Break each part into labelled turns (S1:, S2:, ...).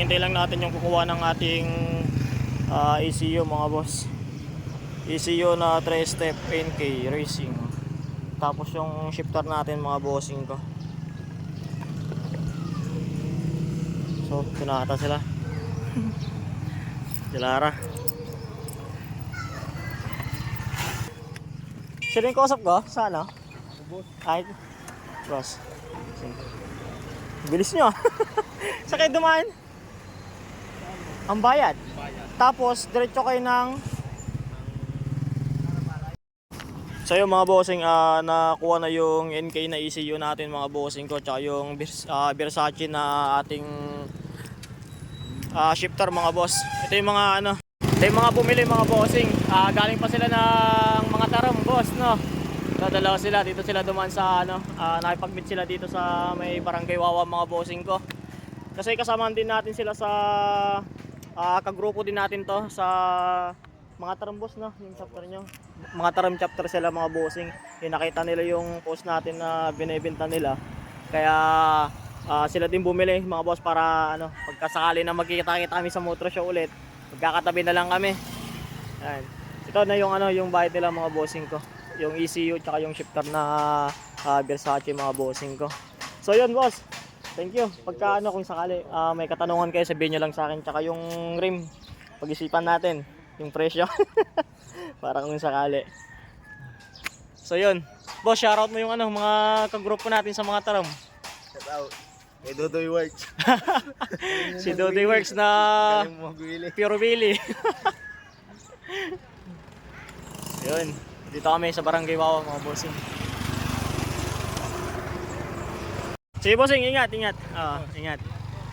S1: hinihintay lang natin yung kukuha ng ating ECU mga boss. ECU na 3-step NK Racing. Tapos yung shifter natin mga bossing ko. So, pinakata sila. Dilara. Sino yung kausap ko? Sana? Ay, boss. Bilis nyo. Sa kayo dumaan? Ang bayad. Tapos, diretso kayo ng... So yung mga bossing, nakuha na yung NK na ECU natin mga bossing ko. Tsaka yung Versace na ating shifter mga boss. Ito yung mga ano, ito yung mga bumili mga bossing. Galing pa sila ng mga taram boss, no? Dadalaw sila, dito sila dumaan sa ano, nakipag-meet sila dito sa may Barangay Wawa mga bossing ko. Kasi kasama din natin sila sa kagrupo din natin to sa mga taram boss, no? Yung chapter nyo. Mga taram chapter sila mga bossing. Yung nakita nila yung post natin na binebenta nila. Kaya sila din bumili mga boss para ano, pagkasakali na magkikita-kita kami sa motor show ulit, magkakatabi na lang kami. Ayan. Ito na yung ano, yung bayad nila mga bossing ko. Yung ECU tsaka yung shifter na Versace mga bossing ko. So yun boss. Thank you. Pagka ano, kung sakali may katanungan kayo, sabihin nyo lang sa akin. Tsaka yung rim, pag-isipan natin yung presyo. Para kung sakali. So yun. Boss, shoutout mo yung ano, mga kagrupo natin sa mga taram.
S2: Shout out kay Dodoy Works.
S1: Si Dodoy Works na Pure Willy. Yun. Dito kami sa Barangay Wawa mga bossing. Sige bossing, ingat. Ingat.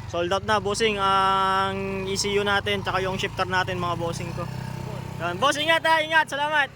S1: Sold out na bossing ang ECU natin tsaka yung shifter natin mga bossing ko. Yan, boss, ingat. Salamat.